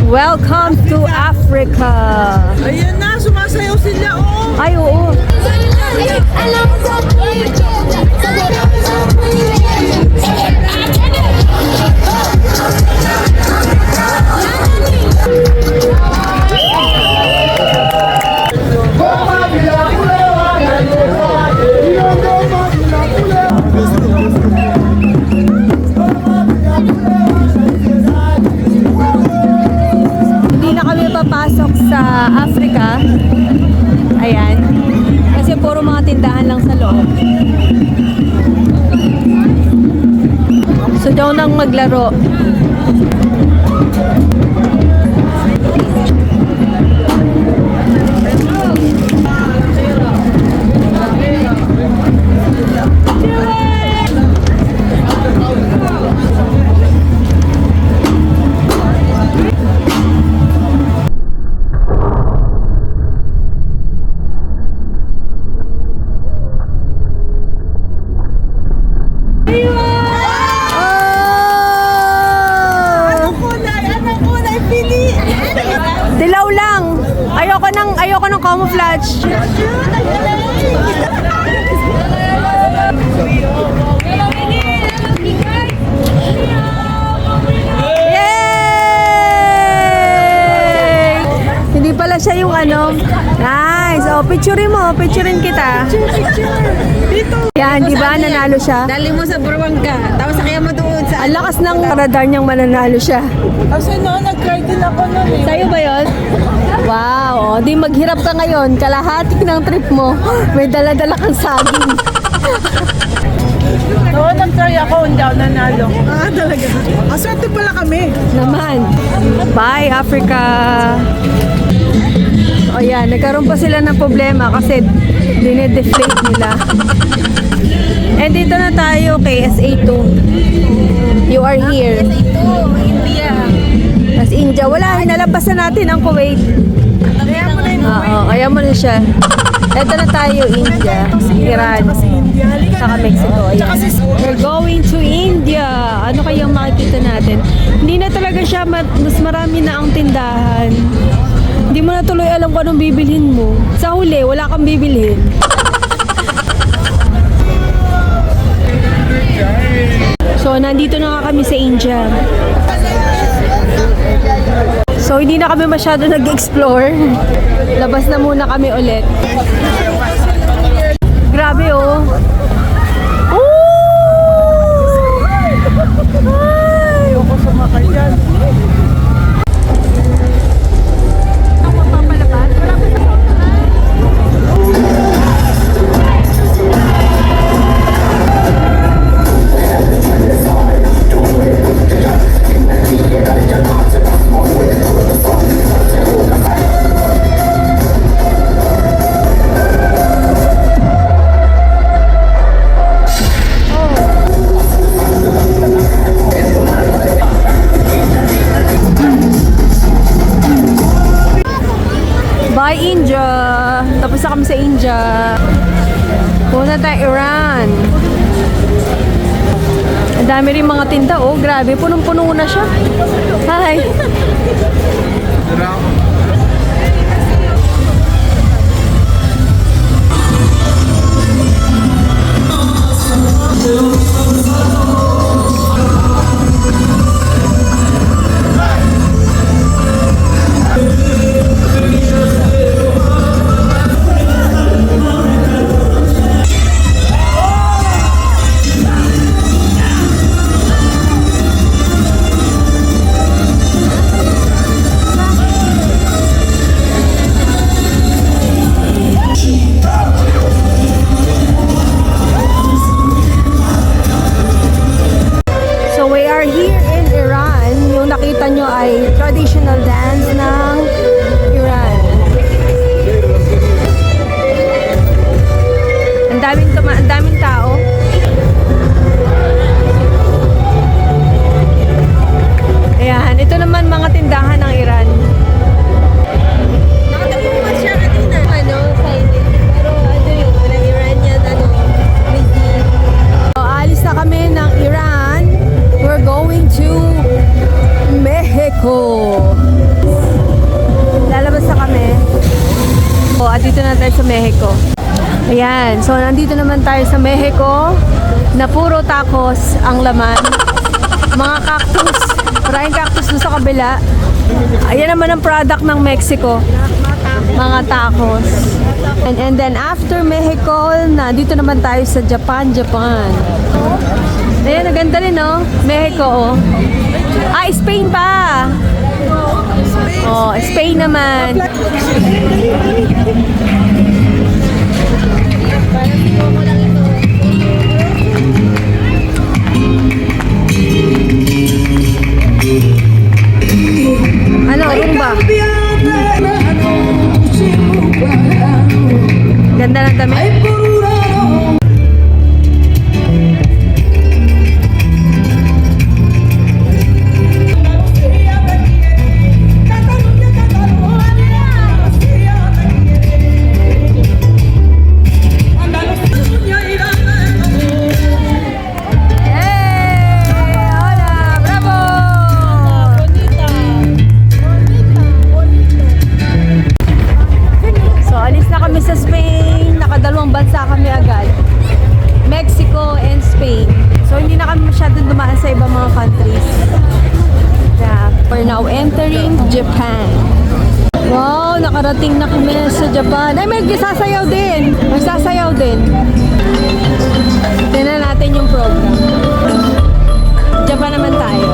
Welcome to Africa! Ayan na, sumasayaw sila, oh! Ay, oo. Hindi na kami papasok sa Africa. Ayan. Kasi puro mga tindahan lang sa loob. So daw nang maglaro. Dilaw lang. Ayoko ng camouflage. Yay! Hindi pala siya yung ano. Nice. Oh, picturein mo. Picturein kita. Dito! Yan, di ba? Nanalo siya. Dali mo sa Burwangka, tapos sakya mo doon sa... Ang lakas ng radar niyang mananalo siya. Kasi noon, nag-cry din ako noon eh. Sa'yo ba yun? Wow, oh, di maghirap ka ngayon. Kalahati ng trip mo, may dala-dala kang saging. Noon, nag-cry ako, hindi ako nanalo. Ah, talaga? Aswerte pala kami. Naman. Bye, Africa! O yan, nagkaroon pa sila ng problema kasi dinedeflate nila. And dito na tayo kay SA2. You are here. Ito, India. As India. Wala, hinalabasan natin ang Kuwait. Kaya mo na yun. Oo, kaya mo na siya. Ito na tayo, India, Iran, saka Mexico. Ayan. We're going to India. Ano kayang makikita natin? Hindi na talaga siya, mas marami na ang tindahan. Hindi mo na tuloy alam kung anong bibilhin mo. Sa huli, wala kang bibilhin. So, nandito na nga kami sa India. So, hindi na kami masyado nag-explore. Labas na muna kami ulit. Grabe, oh. Oh! Ay! Ako sumakay dyan. Bye, India! Tapos na kami sa India. Punta tayo Iran. Ang dami rin mga tinda, oh. Grabe, punong-puno na siya. Hi! Traditional dance ng Iran. Ang daming tao. Ayan, ito naman mga tindahan ng Iran. Nakatapuan siya kanina. Ano, Friday. Pero ano yun, walang Iranian, cuisine. So, alis na kami ng Iran. We're going to Mexico. na tayo sa Mexico. Ayan, so nandito naman tayo sa Mexico na puro tacos ang laman. Mga cactus, maraming cactus doon sa kabila. Ayan naman ang product ng Mexico, mga tacos. And then after Mexico, nandito naman tayo sa Japan. Ayan, ang ganda rin, no? Mexico, oh. Ah, Spain pa! Oh, Spain naman. Ano, rumba? Ganda ng damit. Sa Spain, nakadalawang bansa kami agad. Mexico and Spain. So hindi na kami masyadong dumaan sa ibang mga countries. Yeah, we're now entering Japan. Wow, nakarating na kami sa Japan. Ay, may sasayaw din. May sasayaw din. Tingnan natin yung program. Japan naman tayo.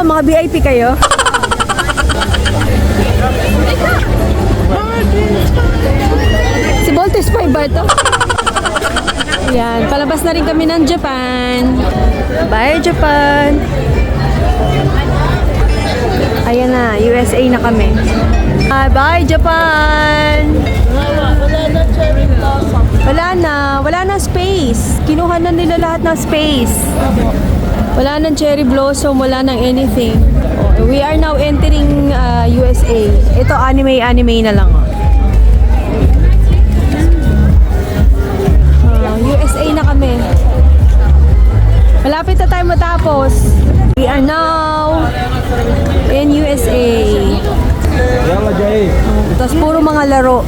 Mga VIP kayo? Si Voltes pa ba ito? Yan, palabas na rin kami ng Japan. Bye Japan! Ayan na, USA na kami. Bye Japan! Wala na space. Kinuha na nila lahat ng space. Wala nang cherry blossom, wala nang anything. We are now entering USA. Ito anime na lang. USA na kami. Malapit na tayo matapos. We are now in USA. Tapos puro mga laro.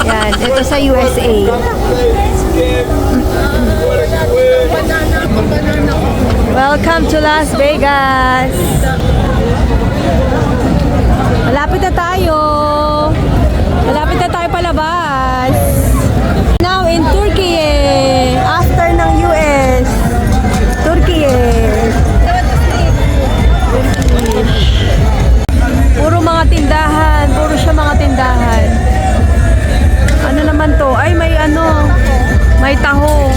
Yan, ito sa USA. Welcome to Las Vegas. Malapit na tayo. Malapit na tayo palabas. Now in Turkey. After ng US. Turkey. Puro mga tindahan. Puro siya mga tindahan. Ano naman to? Ay, may ano. May tahong.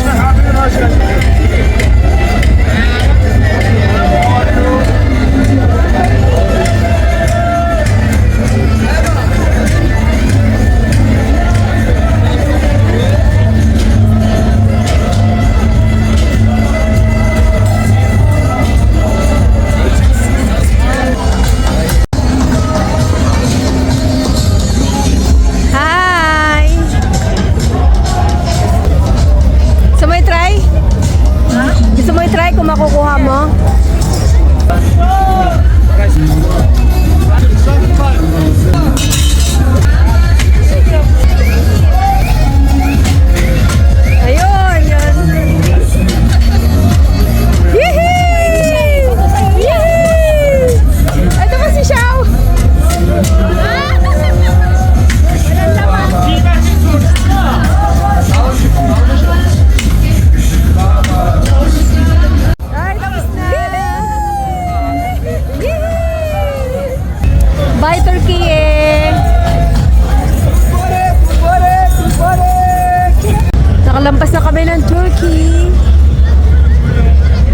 Nakalampas na kami ng Turkey,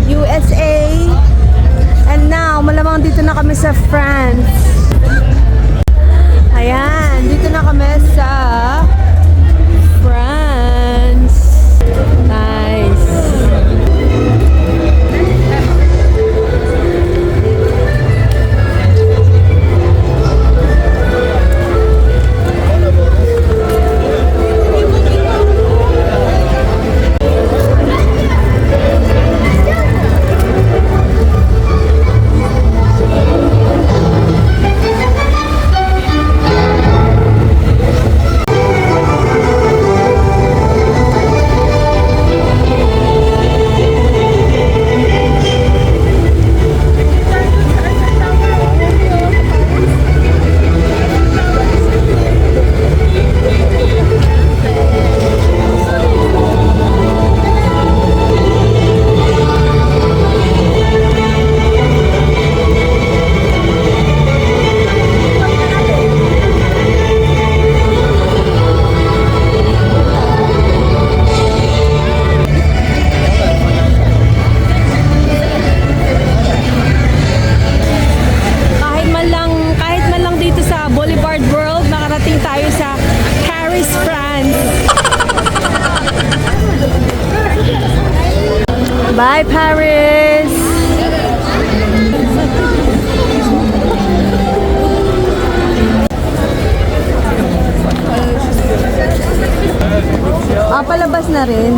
USA, and now, malamang dito na kami sa France. Ayan, dito na kami sa France. Nice. Kahit man lang dito sa Boulevard World, nakarating tayo sa Paris, France. Bye, Paris! Palabas na rin.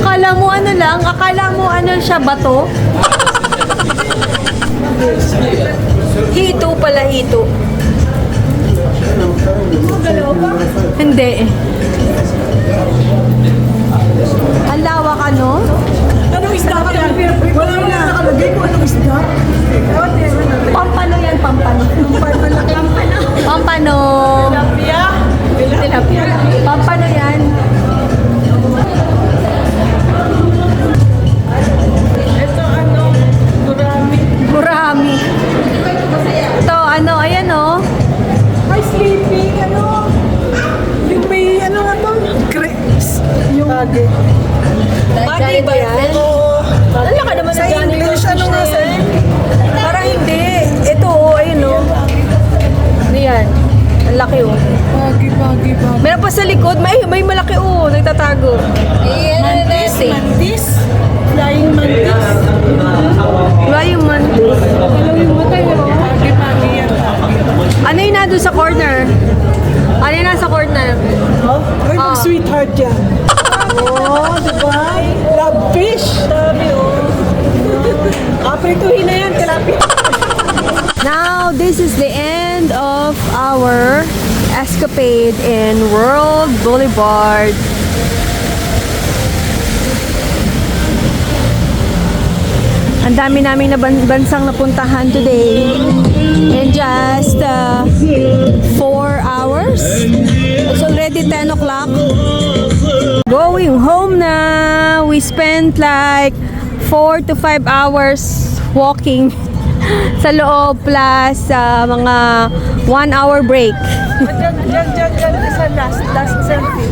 Akala mo ano lang? Akala mo ano siya, bato? Hito pala, hito. Hindi. Ang lawak ano? Anong isda ka yan? Wala mo na nakalagay kung anong isda. Pampano yan, pampano. Pampano. Tilapia? Pampano yan. Ito ano? Gurami. Gurami. Ito, ano, ayan o. Ay, sleeping, ano? Yung may, ano nga to? Yung... Bagay ba yan? Oo. Ang laka naman Sa ng Johnny English, ano nga sa Parang hindi. Ito o, ayun o. Ano yan? Ang laki o. Bagi. Meron pa sa likod, may malaki o. Nagtatago. Mantis? Flying mantis? Flying mantis. Yung matay, oh. Bagi yan. Ano yun na doon sa corner? Ano yun nasa corner? Ay, mag-sweetheart yan. Oh, diba? Love fish. Dami, oh. Aprituhin na yan, tilapia. Now, this is the end of our escapade in World Boulevard. Ang dami naming bansang napuntahan today in just 4 hours. It's already 10 o'clock. Going home na. We spent like 4 to 5 hours walking sa loob plus mga 1 hour break. Diyan, isa last selfie.